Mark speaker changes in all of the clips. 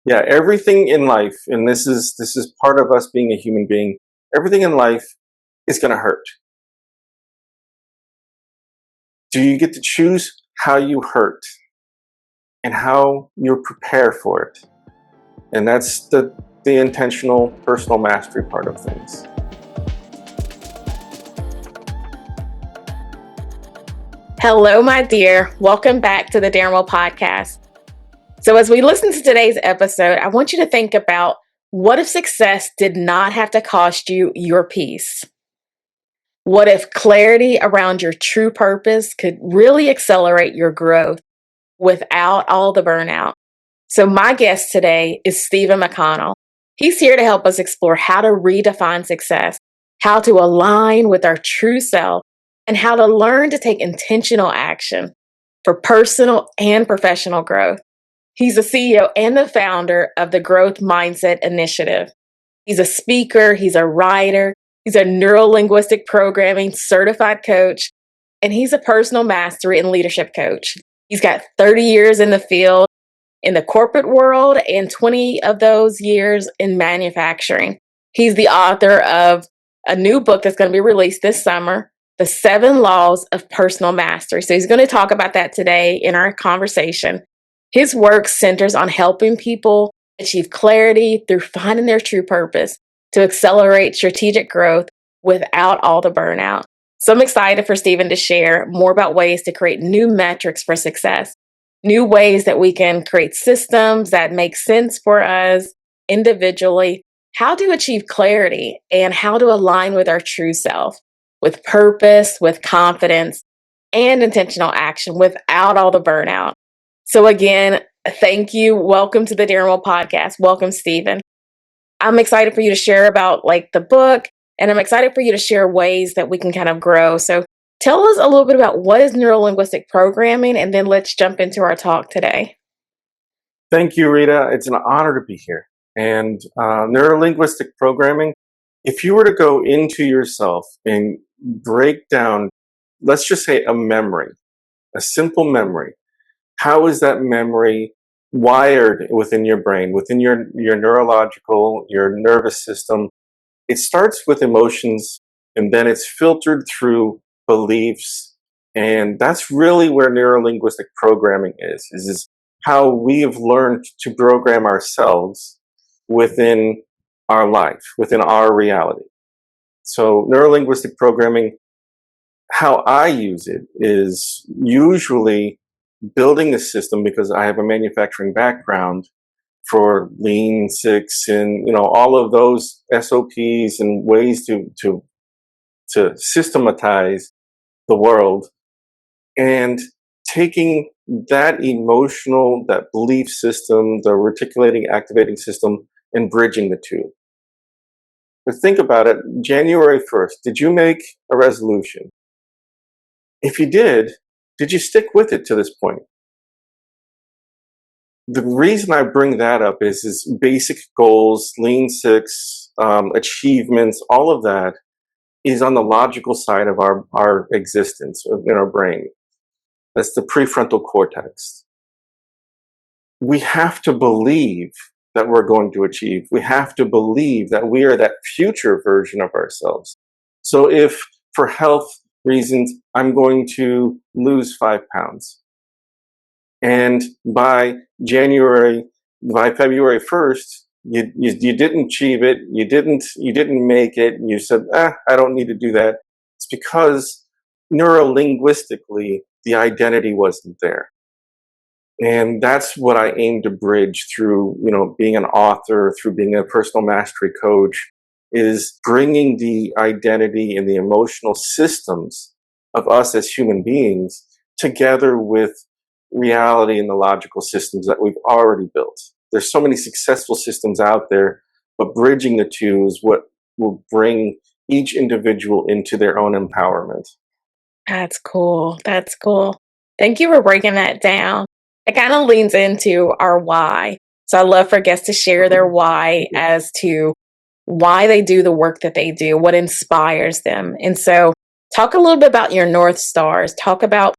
Speaker 1: Yeah, everything in life, and this is part of us being a human being. Everything in life is going to hurt. Do you get to choose how you hurt and how you prepare for it? And that's the intentional personal mastery part of things.
Speaker 2: Hello, my dear. Welcome back to the Darren Well podcast. So, as we listen to today's episode, I want you to think about what if success did not have to cost you your peace? What if clarity around your true purpose could really accelerate your growth without all the burnout? So, my guest today is Stephen McConnell. He's here to help us explore how to redefine success, how to align with our true self, and how to learn to take intentional action for personal and professional growth. He's the CEO and the founder of the Growth Mindset Initiative. He's a speaker, he's a writer, he's a neuro-linguistic programming certified coach, and he's a personal mastery and leadership coach. He's got 30 years in the field in the corporate world and 20 of those years in manufacturing. He's the author of a new book that's going to be released this summer, The 7 Laws of Personal Mastery. So he's going to talk about that today in our conversation. His work centers on helping people achieve clarity through finding their true purpose to accelerate strategic growth without all the burnout. So I'm excited for Stephen to share more about ways to create new metrics for success, new ways that we can create systems that make sense for us individually, how to achieve clarity, and how to align with our true self, with purpose, with confidence, and intentional action without all the burnout. So again, thank you. Welcome to the Darren Well podcast. Welcome, Stephen. I'm excited for you to share about the book, and I'm excited for you to share ways that we can kind of grow. So tell us a little bit about what is neuro-linguistic programming, and then let's jump into our talk today.
Speaker 1: Thank you, Rita. It's an honor to be here. And neuro-linguistic programming, if you were to go into yourself and break down, let's just say a memory, a simple memory, how is that memory wired within your brain, within your neurological, your nervous system? It starts with emotions, and then it's filtered through beliefs. And that's really where neuro-linguistic programming is how we have learned to program ourselves within our life, within our reality. So neuro-linguistic programming, how I use it is usually building a system, because I have a manufacturing background, for Lean Six and all of those SOPs and ways to systematize the world, and taking that emotional, that belief system, the reticulating activating system, and bridging the two. But think about it, January 1st, did you make a resolution? If you did you stick with it to this point? The reason I bring that up is basic goals, Lean Six, achievements, all of that is on the logical side of our existence in our brain. That's the prefrontal cortex. We have to believe that we're going to achieve. We have to believe that we are that future version of ourselves. So if for health reasons, I'm going to lose 5 pounds, and by February 1st, you didn't achieve it, you didn't make it, you said, I don't need to do that. It's because neuro-linguistically, the identity wasn't there. And that's what I aim to bridge through, being an author, through being a personal mastery coach, is bringing the identity and the emotional systems of us as human beings together with reality and the logical systems that we've already built. There's so many successful systems out there, but bridging the two is what will bring each individual into their own empowerment.
Speaker 2: That's cool. That's cool. Thank you for breaking that down. It kind of leans into our why. So I love for guests to share their why as to why they do the work that they do, what inspires them. And so talk a little bit about your North Stars. Talk about,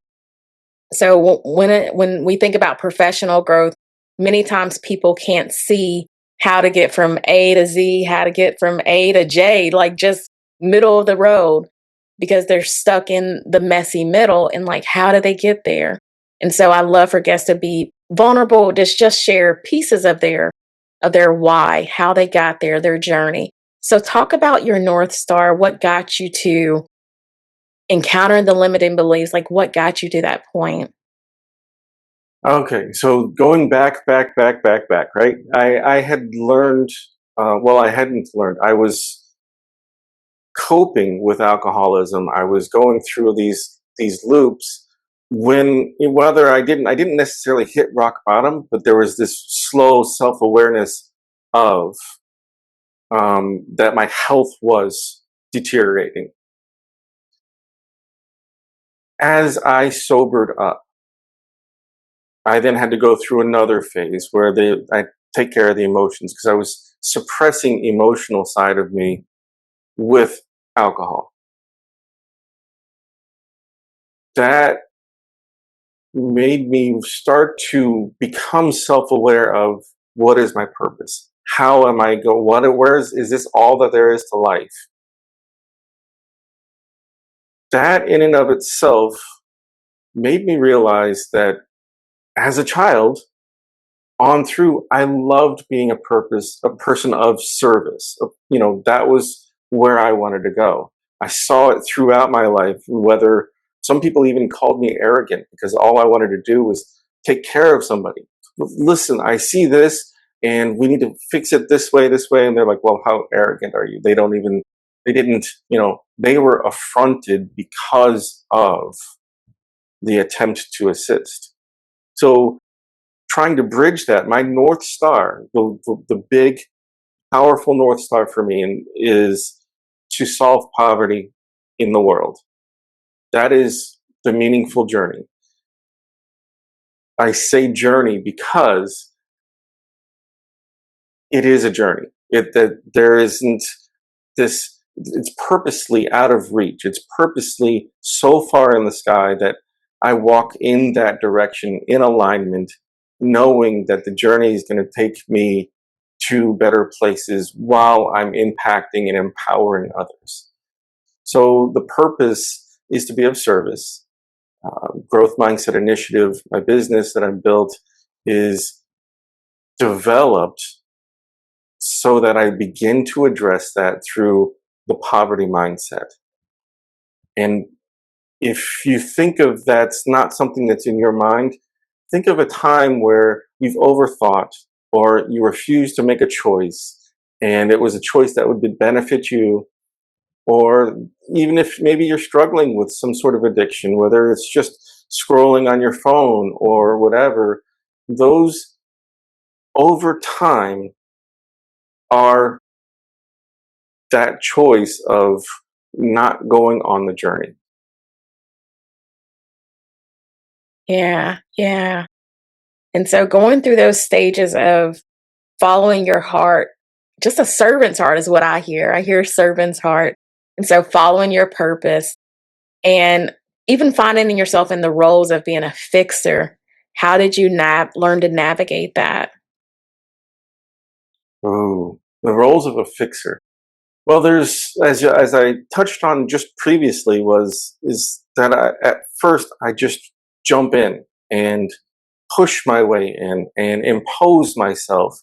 Speaker 2: so when we think about professional growth, many times people can't see how to get from A to Z, how to get from A to J, like just middle of the road, because they're stuck in the messy middle and like, how do they get there? And so I love for guests to be vulnerable, just share pieces of their why, how they got there, their journey. So talk about your North Star, what got you to encountering the limiting beliefs, like what got you to that point?
Speaker 1: Okay, so going back, right? I had learned, well, I hadn't learned. I was coping with alcoholism. I was going through these loops when whether I didn't necessarily hit rock bottom, but there was this slow self awareness of that my health was deteriorating. As I sobered up, I then had to go through another phase where I take care of the emotions because I was suppressing emotional side of me with alcohol. That made me start to become self-aware of what is my purpose? How am I go? What? Where is this all that there is to life? That in and of itself made me realize that as a child, on through, I loved being a person of service. That was where I wanted to go. I saw it throughout my life, whether some people even called me arrogant because all I wanted to do was take care of somebody. Listen, I see this and we need to fix it this way, this way. And they're like, well, how arrogant are you? They didn't, they were affronted because of the attempt to assist. So trying to bridge that, my North Star, the big, powerful North Star for me is to solve poverty in the world. That is the meaningful journey. I say journey because it is a journey. That there isn't this, it's purposely out of reach. It's purposely so far in the sky that I walk in that direction in alignment, knowing that the journey is going to take me to better places while I'm impacting and empowering others. So the purpose is to be of service. Growth Mindset Initiative, my business that I've built, is developed so that I begin to address that through the poverty mindset. And if you think of that's not something that's in your mind, think of a time where you've overthought or you refused to make a choice and it was a choice that would benefit you, or even if maybe you're struggling with some sort of addiction, whether it's just scrolling on your phone or whatever, those over time are that choice of not going on the journey.
Speaker 2: Yeah, yeah. And so going through those stages of following your heart, just a servant's heart is what I hear. I hear servant's heart. And so following your purpose and even finding yourself in the roles of being a fixer. How did you learn to navigate that?
Speaker 1: Oh, the roles of a fixer. Well, there's as I touched on just previously is that at first I just jump in and push my way in and impose myself.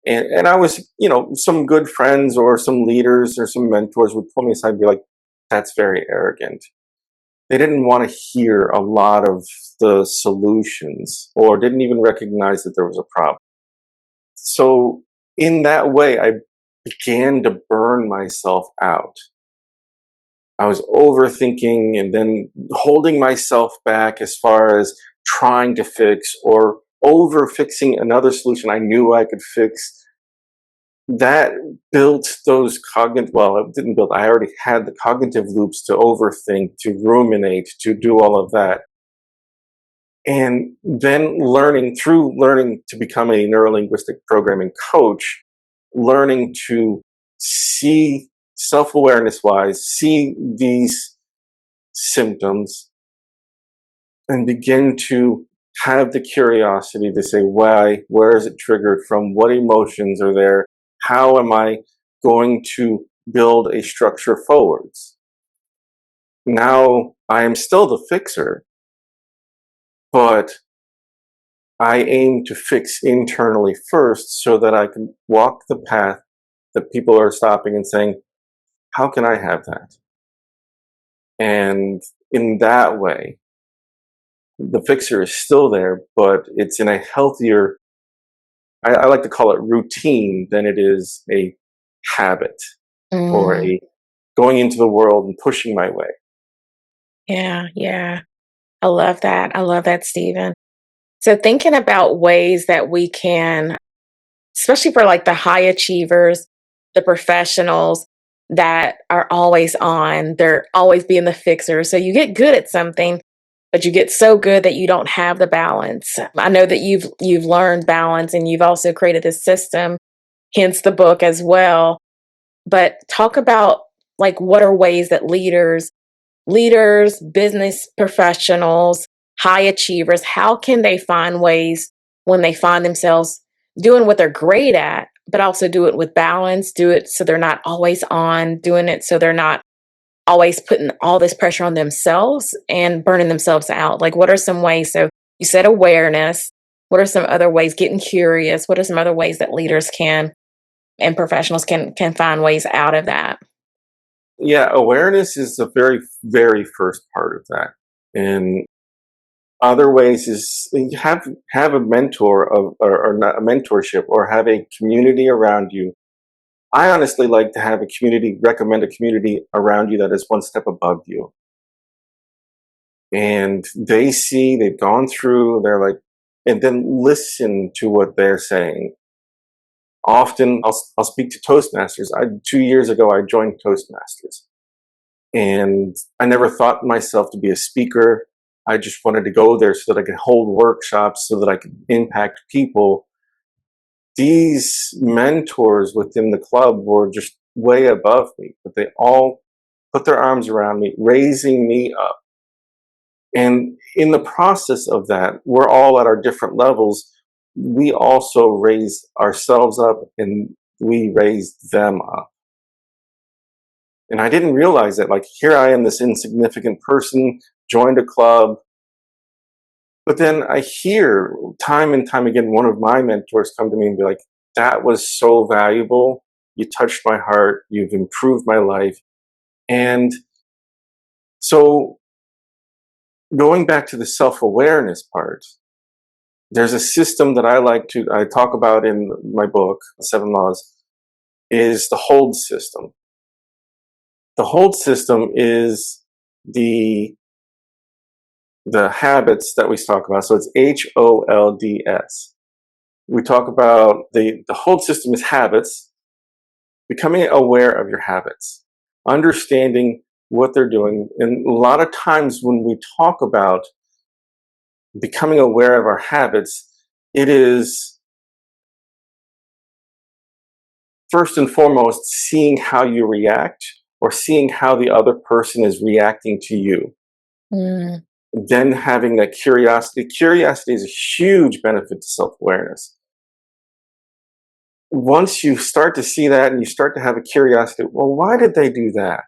Speaker 1: And I was, some good friends or some leaders or some mentors would pull me aside and be like, that's very arrogant. They didn't want to hear a lot of the solutions or didn't even recognize that there was a problem. So in that way, I began to burn myself out. I was overthinking and then holding myself back as far as trying to fix or over fixing another solution I knew I could fix. That built those cognitive, well, it didn't build, I already had the cognitive loops to overthink, to ruminate, to do all of that. And then through learning to become a neurolinguistic programming coach, learning to see self-awareness wise, see these symptoms and begin to have the curiosity to say, why, where is it triggered from? What emotions are there? How am I going to build a structure forwards? Now I am still the fixer, but I aim to fix internally first so that I can walk the path that people are stopping and saying, how can I have that? And in that way, the fixer is still there, but it's in a healthier, I like to call it routine than it is a habit or
Speaker 2: Mm,
Speaker 1: a going into the world and pushing my way.
Speaker 2: yeah, yeah. I love that. I love that, Stephen. So thinking about ways that we can, especially for like the high achievers, the professionals that are always on, they're always being the fixer. So you get good at something, but you get so good that you don't have the balance. I know that you've learned balance and you've also created this system, hence the book as well. But talk about like what are ways that leaders, business professionals, high achievers, how can they find ways when they find themselves doing what they're great at, but also do it with balance, do it so they're not always on, doing it so they're not always putting all this pressure on themselves and burning themselves out? Like, what are some ways? So, you said awareness. What are some other ways? Getting curious. What are some other ways that leaders can and professionals can find ways out of that?
Speaker 1: Yeah, awareness is the very, very first part of that. And other ways is you have a mentor or not a mentorship or have a community around you. I honestly like to have a community, recommend a community around you that is one step above you. And they see, they've gone through, they're like, and then listen to what they're saying. Often I'll speak to Toastmasters. 2 years ago, I joined Toastmasters and I never thought myself to be a speaker. I just wanted to go there so that I could hold workshops, so that I could impact people. These mentors within the club were just way above me, but they all put their arms around me, raising me up. And in the process of that, we're all at our different levels. We also raise ourselves up and we raise them up. And I didn't realize that, like, here I am, this insignificant person, joined a club. But then I hear time and time again, one of my mentors come to me and be like, that was so valuable. You touched my heart. You've improved my life. And so going back to the self awareness part, there's a system that I talk about in my book, Seven Laws, is the hold system. The hold system is the the habits that we talk about. So it's HOLDS. We talk about the hold system is habits, becoming aware of your habits, understanding what they're doing. And a lot of times when we talk about becoming aware of our habits, it is first and foremost seeing how you react or seeing how the other person is reacting to you.
Speaker 2: Mm,
Speaker 1: Then having that curiosity. Curiosity is a huge benefit to self awareness. Once you start to see that and you start to have a curiosity, well, why did they do that?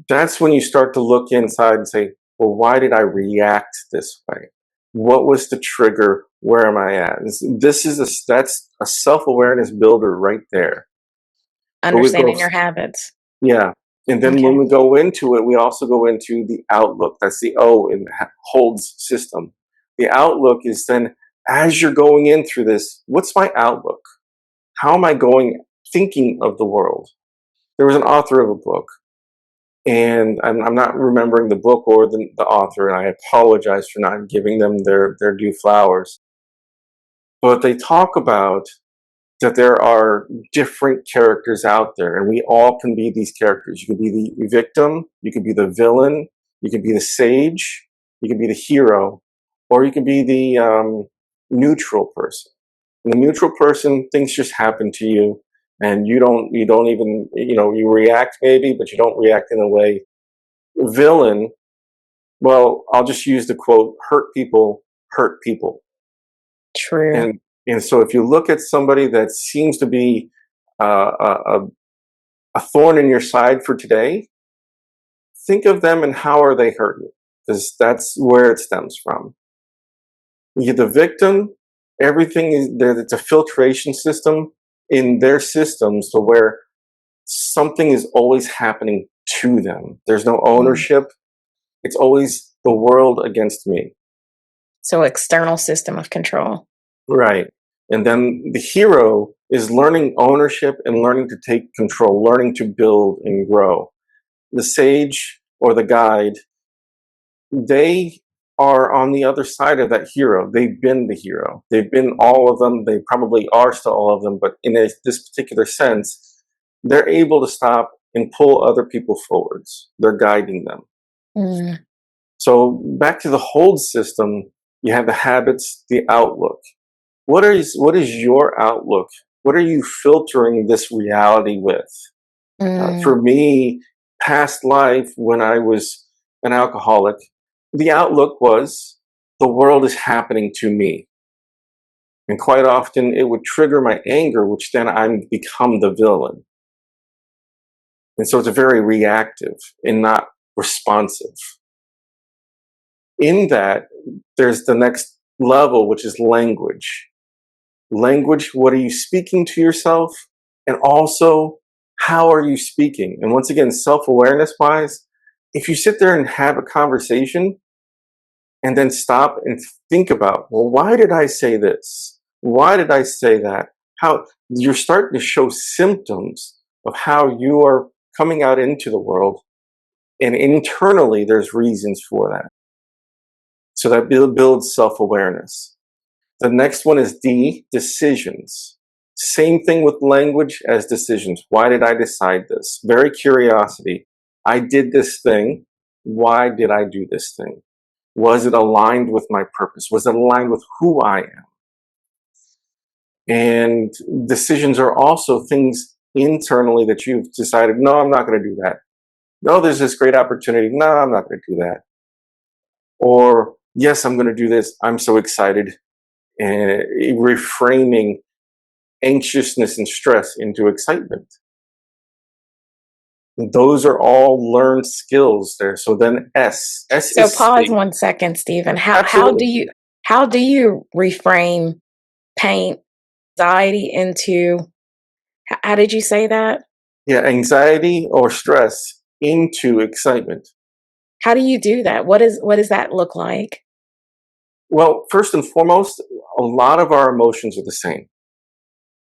Speaker 1: That's when you start to look inside and say, well, why did I react this way? What was the trigger? Where am I at? That's a self awareness builder right there. But we go,
Speaker 2: understanding your habits.
Speaker 1: yeah. And then when
Speaker 2: Okay.
Speaker 1: we go into it, we also go into the outlook. That's the O in the holds system. The outlook is then, as you're going in through this, what's my outlook? How am I thinking of the world? There was an author of a book, and I'm not remembering the book or the author, and I apologize for not giving them their due flowers. But they talk about that there are different characters out there, and we all can be these characters. You can be the victim, you can be the villain, you can be the sage, you can be the hero, or you can be the neutral person. And the neutral person, things just happen to you, and you don't even you react maybe, but you don't react in a way. Villain, Well, I'll just use the quote, hurt people hurt people.
Speaker 2: True.
Speaker 1: And so if you look at somebody that seems to be a thorn in your side for today, think of them and how are they hurt you? Because that's where it stems from. You're the victim, everything is there. It's a filtration system in their systems to where something is always happening to them. There's no
Speaker 2: Mm.
Speaker 1: ownership. It's always the world against me.
Speaker 2: So, external system of control.
Speaker 1: Right. And then the hero is learning ownership and learning to take control, learning to build and grow. The sage or the guide, they are on the other side of that hero. They've been the hero. They've been all of them. They probably are still all of them, but in this particular sense, they're able to stop and pull other people forwards. They're guiding them.
Speaker 2: Mm.
Speaker 1: So back to the hold system, you have the habits, the outlook. What is your outlook? What are you filtering this reality with?
Speaker 2: Mm.
Speaker 1: For me, past life when I was an alcoholic, the outlook was the world is happening to me. And quite often it would trigger my anger, which then I become the villain. And so it's very reactive and not responsive. In that, there's the next level, which is language. Language, what are you speaking to yourself? And also, how are you speaking? And once again, self awareness wise, if you sit there and have a conversation and then stop and think about, well, why did I say this? Why did I say that? How you're starting to show symptoms of how you are coming out into the world. And internally, there's reasons for that. So that builds self awareness. The next one is D, decisions. Same thing with language as decisions. Why did I decide this? Very curiosity. I did this thing. Why did I do this thing? Was it aligned with my purpose? Was it aligned with who I am? And decisions are also things internally that you've decided, no, I'm not going to do that. No, there's this great opportunity. No, I'm not going to do that. Or, yes, I'm going to do this. I'm so excited. And reframing anxiousness and stress into excitement. Those are all learned skills there. So then S
Speaker 2: So,
Speaker 1: is
Speaker 2: pause
Speaker 1: state.
Speaker 2: 1 second, Stephen.
Speaker 1: Absolutely.
Speaker 2: How do you reframe pain, anxiety into? How did you say that?
Speaker 1: Yeah, anxiety or stress into excitement.
Speaker 2: How do you do that? What does that look like?
Speaker 1: Well, first and foremost, a lot of our emotions are the same.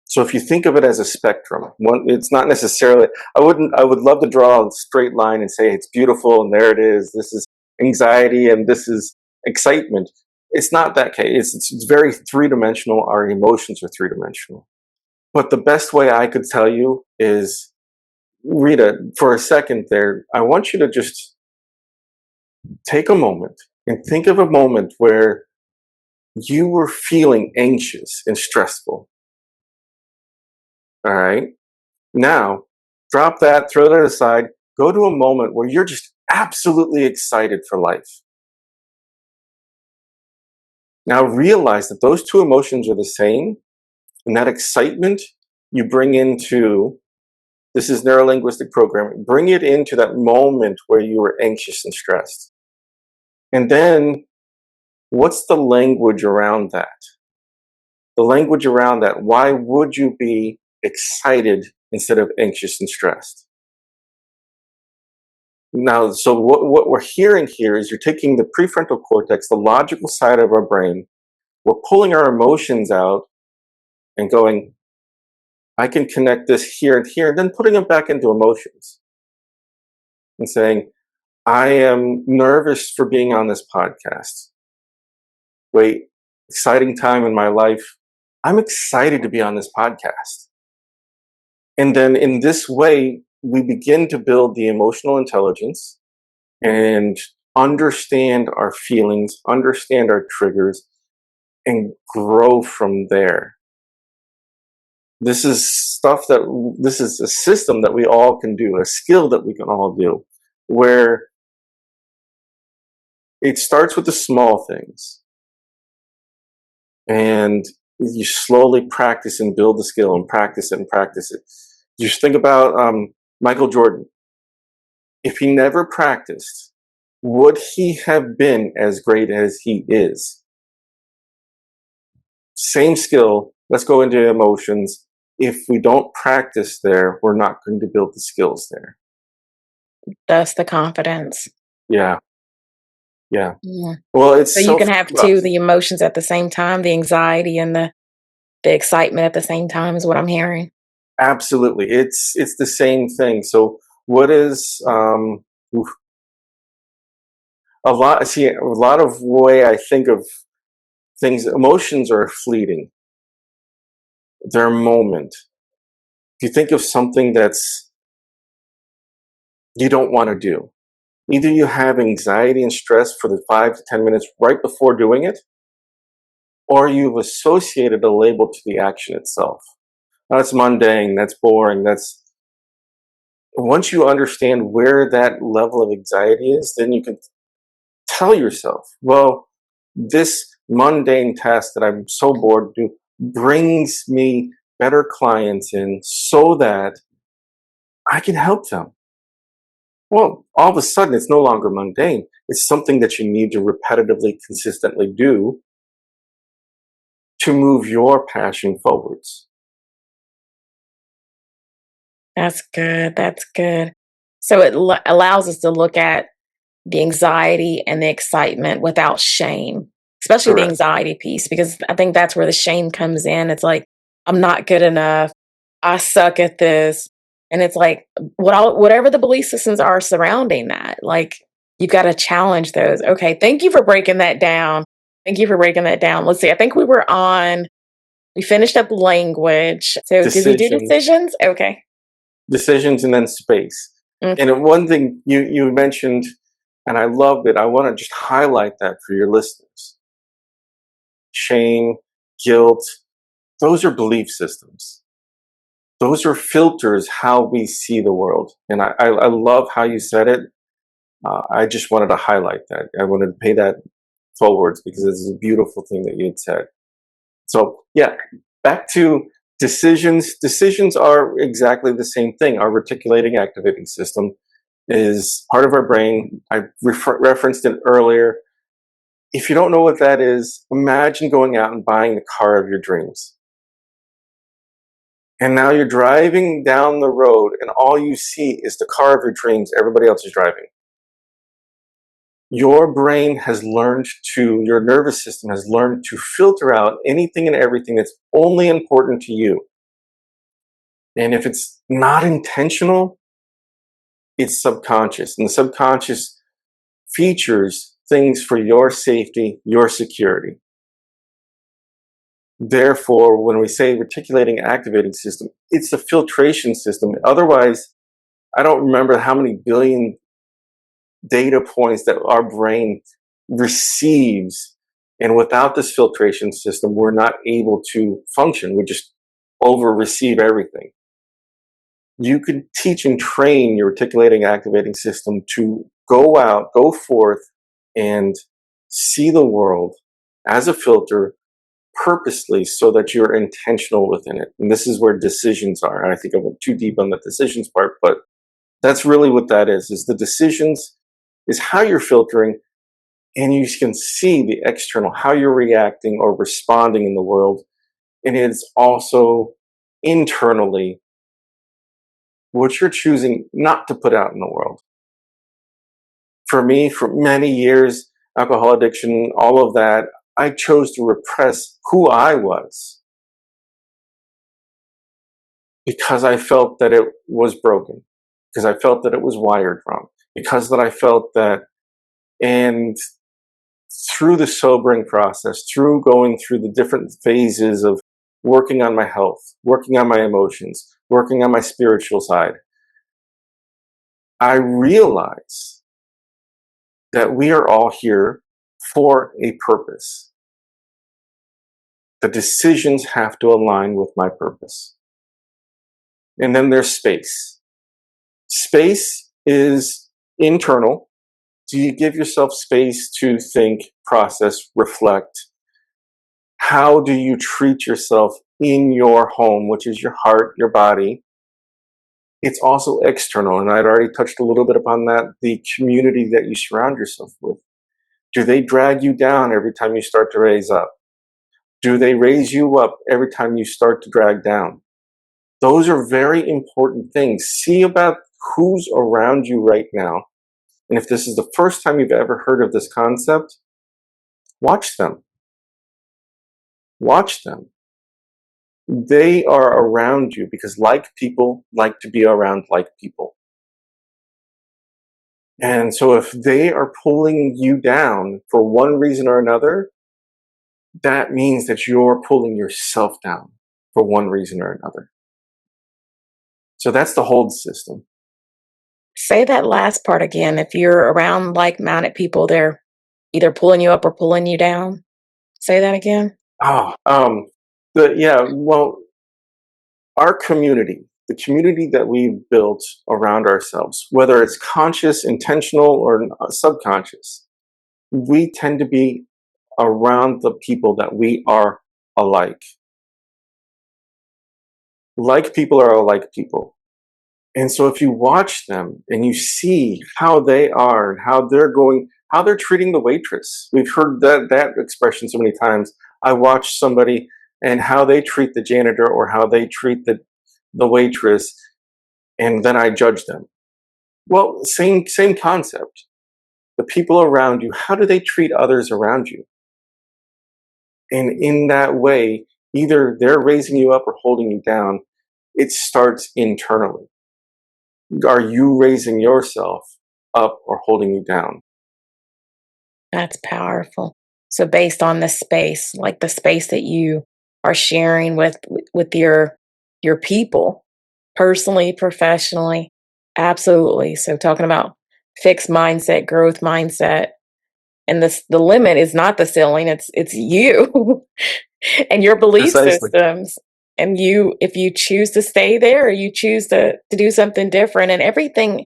Speaker 1: So if you think of it as a spectrum, it's not necessarily. I would love to draw a straight line and say it's beautiful and there it is. This is anxiety and this is excitement. It's not that case. It's very three dimensional. Our emotions are three dimensional. But the best way I could tell you is, Rita, for a second there, I want you to just take a moment and think of a moment where you were feeling anxious and stressful. All right. Now, drop that, throw that aside, go to a moment where you're just absolutely excited for life. Now, realize that those two emotions are the same, and that excitement you bring into this is neurolinguistic programming, bring it into that moment where you were anxious and stressed. And then, what's the language around that? The language around that, why would you be excited instead of anxious and stressed? Now, so what we're hearing here is you're taking the prefrontal cortex, the logical side of our brain, we're pulling our emotions out and going, I can connect this here and here, and then putting them back into emotions and saying, I am nervous for being on this podcast. Wait, exciting time in my life. I'm excited to be on this podcast. And then in this way, we begin to build the emotional intelligence and understand our feelings, understand our triggers, and grow from there. This is this is a system that we all can do, a skill that we can all do, where It starts with the small things, and you slowly practice and build the skill and practice it and practice it. Just think about Michael Jordan. If he never practiced, would he have been as great as he is? Same skill. Let's go into emotions. If we don't practice there, we're not going to build the skills there.
Speaker 2: Thus the confidence.
Speaker 1: Yeah. Yeah.
Speaker 2: Yeah.
Speaker 1: Well,
Speaker 2: So
Speaker 1: it's
Speaker 2: you
Speaker 1: so,
Speaker 2: can have two, the emotions at the same time, the anxiety and the excitement at the same time is what I'm hearing.
Speaker 1: absolutely. It's the same thing. So what is, a lot of way I think of things, emotions are fleeting. They're a moment. If you think of something that's you don't want to do, either you have anxiety and stress for the 5 to 10 minutes right before doing it, or you've associated a label to the action itself. That's mundane, that's boring, that's once you understand where that level of anxiety is, then you can tell yourself, well, this mundane task that I'm so bored to do brings me better clients in so that I can help them. Well, all of a sudden, it's no longer mundane. It's something that you need to repetitively, consistently do to move your passion forwards.
Speaker 2: That's good. That's good. So it allows us to look at the anxiety and the excitement without shame, especially the
Speaker 1: Correct.
Speaker 2: anxiety piece, because I think that's where the shame comes in. It's like, I'm not good enough. I suck at this. And it's like, whatever the belief systems are surrounding that, like, you've got to challenge those. Okay. Thank you for breaking that down. Thank you for breaking that down. Let's see. I think we finished up language. So did we do
Speaker 1: Decisions,
Speaker 2: decisions? Okay.
Speaker 1: decisions, and then space.
Speaker 2: Okay.
Speaker 1: And one thing you mentioned, and I loved it, I want to just highlight that for your listeners. Shame, guilt, those are belief systems. Those are filters how we see the world. And I love how you said it. I just wanted to highlight that. I wanted to pay that forwards because it's a beautiful thing that you had said. So yeah, back to decisions. Decisions are exactly the same thing. Our reticulating activating system is part of our brain. I referenced it earlier. If you don't know what that is, imagine going out and buying the car of your dreams. And now you're driving down the road and all you see is the car of your dreams. Everybody else is driving. Your brain has learned to, your nervous system has learned to filter out anything and everything that's only important to you. And if it's not intentional, it's subconscious. And the subconscious features things for your safety, your security. Therefore, when we say reticulating activating system, it's a filtration system. Otherwise, I don't remember how many billion data points that our brain receives. And without this filtration system, we're not able to function. We just over receive everything. You could teach and train your reticulating activating system to go out, go forth, and see the world as a filter purposely so that you're intentional within it. And this is where decisions are. And I think I went too deep on the decisions part, but that's really what that is the decisions is how you're filtering, and you can see the external, how you're reacting or responding in the world. And it's also internally what you're choosing not to put out in the world. For me, for many years, alcohol addiction, all of that, I chose to repress who I was because I felt that it was broken, because I felt that it was wired wrong, because that I felt that, and through the sobering process, through going through the different phases of working on my health, working on my emotions, working on my spiritual side, I realize that we are all here for a purpose. The decisions have to align with my purpose. And then there's space. Space is internal. Do you give yourself space to think, process, reflect? How do you treat yourself in your home, which is your heart, your body? It's also external, and I'd already touched a little bit upon that. The community that you surround yourself with. Do they drag you down every time you start to raise up? Do they raise you up every time you start to drag down? Those are very important things. See about who's around you right now. And if this is the first time you've ever heard of this concept, watch them. Watch them. They are around you because like people like to be around like people. And so if they are pulling you down for one reason or another, that means that you're pulling yourself down for one reason or another. So that's the hold system.
Speaker 2: Say that last part again. If you're around like-minded people, they're either pulling you up or pulling you down. Say that again.
Speaker 1: Oh, well, our community, the community that we've built around ourselves, whether it's conscious, intentional, or subconscious, we tend to be around the people that we are alike. Like people are alike people. And so if you watch them and you see how they are and how they're going, how they're treating the waitress, we've heard that expression so many times. I watch somebody and how they treat the janitor or how they treat the waitress, and then I judge them. Well, same concept. The people around you, how do they treat others around you? And in that way, either they're raising you up or holding you down. It starts internally. Are you raising yourself up or holding you down?
Speaker 2: That's powerful. So based on the space, like the space that you are sharing with your people, personally, professionally, absolutely. So talking about fixed mindset, growth mindset, and the limit is not the ceiling, it's you and your belief
Speaker 1: Precisely.
Speaker 2: systems. And you, if you choose to stay there or you choose to do something different, and everything,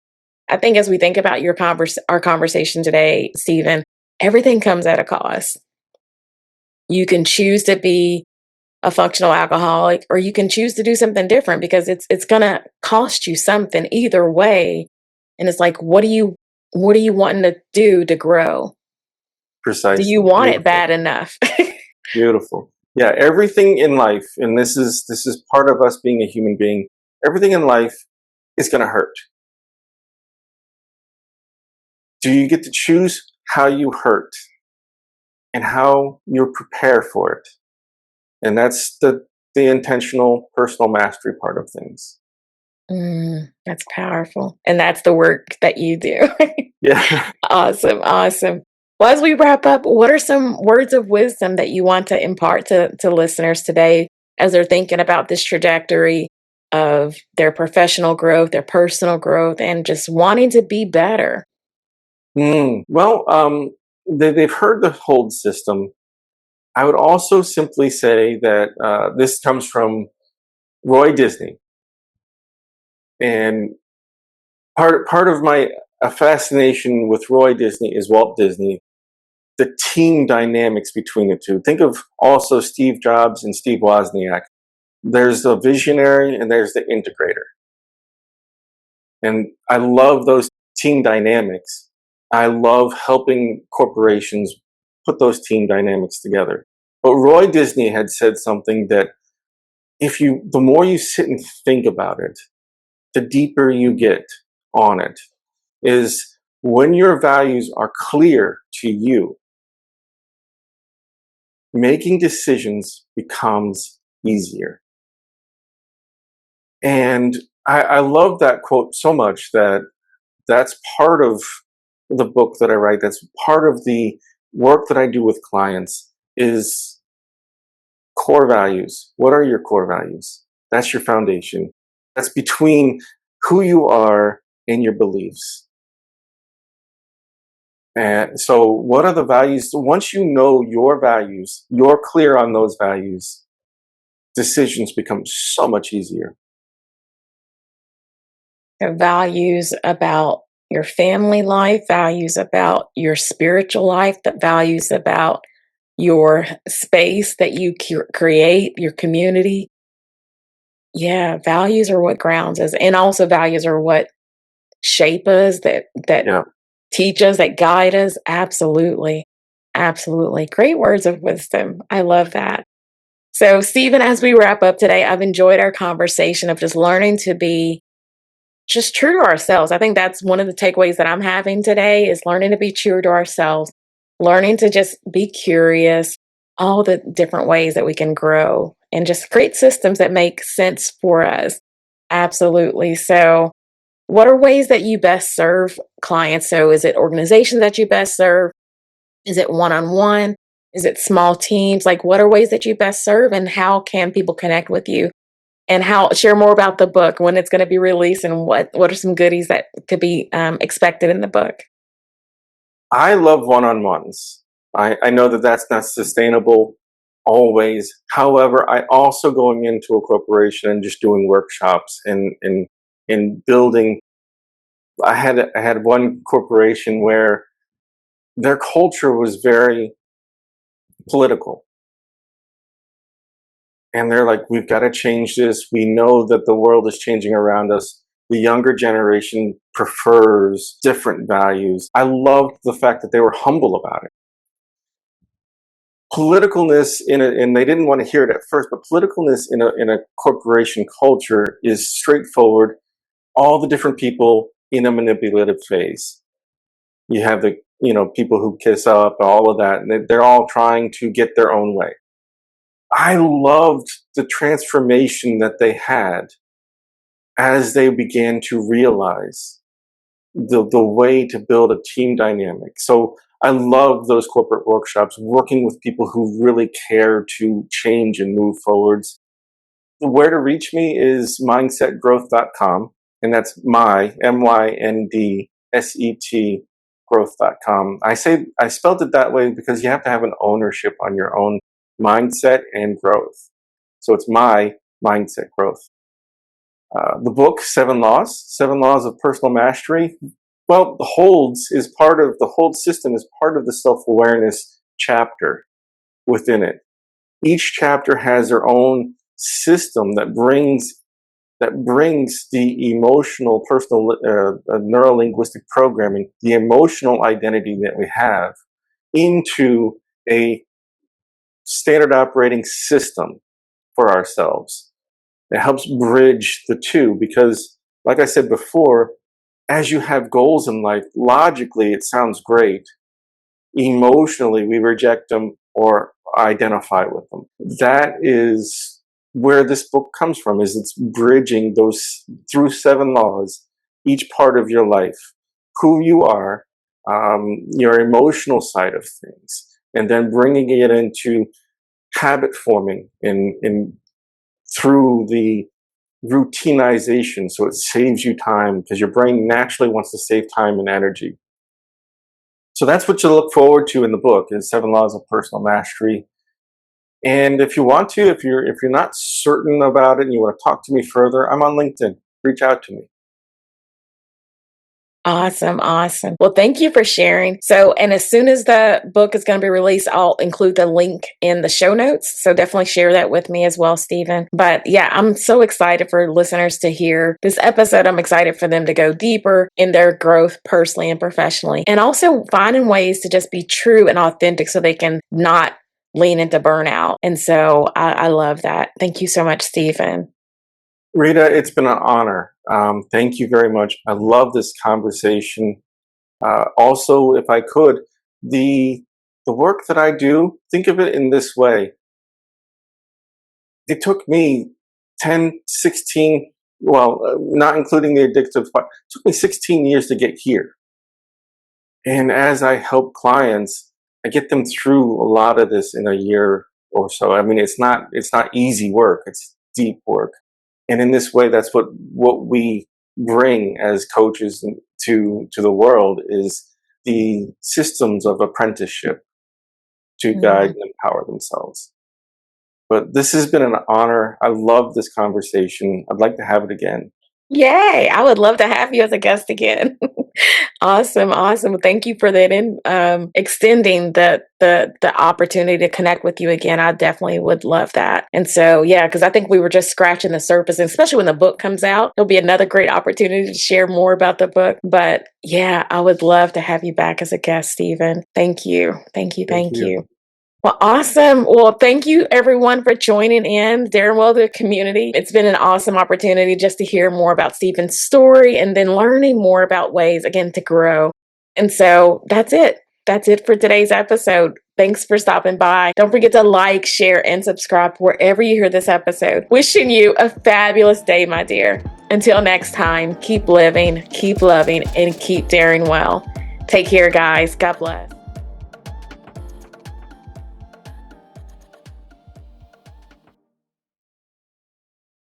Speaker 2: I think as we think about our conversation today, Stephen, everything comes at a cost. You can choose to be a functional alcoholic, or you can choose to do something different because it's gonna cost you something either way. And it's like, what are you wanting to do to grow? Do you
Speaker 1: Precisely.
Speaker 2: want it
Speaker 1: Beautiful.
Speaker 2: bad enough?
Speaker 1: Beautiful. Yeah, everything in life, and this is part of us being a human being, everything in life is gonna hurt. Do you get to choose how you hurt and how you prepare for it? And that's the intentional personal mastery part of things.
Speaker 2: That's powerful. And that's the work that you do.
Speaker 1: Yeah.
Speaker 2: Awesome, awesome. Well, as we wrap up, what are some words of wisdom that you want to impart to listeners today as they're thinking about this trajectory of their professional growth, their personal growth, and just wanting to be better?
Speaker 1: Well, they've heard the hold system. I would also simply say that this comes from Roy Disney, and part of my fascination with Roy Disney is Walt Disney. The team dynamics between the two. Think of also Steve Jobs and Steve Wozniak. There's the visionary and there's the integrator, and I love those team dynamics. I love helping corporations put those team dynamics together. But Roy Disney had said something that the more you sit and think about it, the deeper you get on it, is when your values are clear to you, making decisions becomes easier. And I love that quote so much that that's part of the book that I write. That's part of the work that I do with clients is core values. What are your core values? That's your foundation. That's between who you are and your beliefs. And so, what are the values? Once you know your values, you're clear on those values, decisions become so much easier.
Speaker 2: Their values about your family life, values about your spiritual life, that values about your space that you create, your community. Yeah, values are what grounds us, and also values are what shape us, that
Speaker 1: Yeah.
Speaker 2: teach us, that guide us. Absolutely. Absolutely. Great words of wisdom. I love that. So, Stephen, as we wrap up today, I've enjoyed our conversation of just learning to be just true to ourselves. I think that's one of the takeaways that I'm having today is learning to be true to ourselves, learning to just be curious, all the different ways that we can grow and just create systems that make sense for us. Absolutely. So, what are ways that you best serve clients? So, is it organizations that you best serve? Is it one on one? Is it small teams? Like, what are ways that you best serve, and how can people connect with you? And how share more about the book, when it's going to be released, and what are some goodies that could be expected in the book?
Speaker 1: I love one-on-ones. I know that that's not sustainable always. However, I also going into a corporation and just doing workshops and building. I had one corporation where their culture was very political, and they're like, "We've got to change this. We know that the world is changing around us. The younger generation prefers different values." I loved the fact that they were humble about it. Politicalness and they didn't want to hear it at first, but politicalness in a corporation culture is straightforward. All the different people in a manipulative phase. You have the people who kiss up, all of that, and they're all trying to get their own way. I loved the transformation that they had as they began to realize the way to build a team dynamic. So I love those corporate workshops, working with people who really care to change and move forwards. Where to reach me is mindsetgrowth.com, and that's MYNDSET growth.com. I spelled it that way because you have to have an ownership on your own mindset and growth. So it's my mindset growth. The book, Seven Laws of Personal Mastery. Well, the hold system is part of the self awareness chapter within it. Each chapter has their own system that brings the emotional, personal, neurolinguistic programming, the emotional identity that we have, into a standard operating system for ourselves. It helps bridge the two because, like I said before, as you have goals in life, logically it sounds great. Emotionally, we reject them or identify with them. That is where this book comes from. Is it's bridging those through seven laws, each part of your life, who you are, your emotional side of things, and then bringing it into habit forming in through the routinization, so it saves you time because your brain naturally wants to save time and energy. So that's what you look forward to in the book is Seven Laws of Personal Mastery. And if you want to, if you're not certain about it and you want to talk to me further, I'm on LinkedIn. Reach out to me.
Speaker 2: Awesome, awesome. Well, thank you for sharing. So, and as soon as the book is going to be released, I'll include the link in the show notes. So definitely share that with me as well, Stephen. But yeah, I'm so excited for listeners to hear this episode. I'm excited for them to go deeper in their growth personally and professionally, and also finding ways to just be true and authentic so they can not lean into burnout. And so I love that. Thank you so much, Stephen.
Speaker 1: Rita, it's been an honor. Thank you very much. I love this conversation. Also, if I could, the the work that I do, think of it in this way. It took me 10, 16, well, not including the addictive part, it took me 16 years to get here. And as I help clients, I get them through a lot of this in a year or so. I mean, it's not easy work, it's deep work. And in this way, that's what we bring as coaches to the world is the systems of apprenticeship to guide
Speaker 2: Mm.
Speaker 1: and empower themselves. But this has been an honor. I love this conversation. I'd like to have it again.
Speaker 2: Yay! I would love to have you as a guest again. Awesome, awesome. Thank you for that in extending the opportunity to connect with you again. I definitely would love that. And so, yeah, because I think we were just scratching the surface, and especially when the book comes out, there'll be another great opportunity to share more about the book. But yeah, I would love to have you back as a guest, Stephen. Thank you. Thank you.
Speaker 1: Thank
Speaker 2: Thank
Speaker 1: you.
Speaker 2: you. Well, awesome. Well, thank you everyone for joining in, Darren Well, the community. It's been an awesome opportunity just to hear more about Stephen's story and then learning more about ways, again, to grow. And so that's it. That's it for today's episode. Thanks for stopping by. Don't forget to like, share, and subscribe wherever you hear this episode. Wishing you a fabulous day, my dear. Until next time, keep living, keep loving, and keep daring well. Take care, guys. God bless.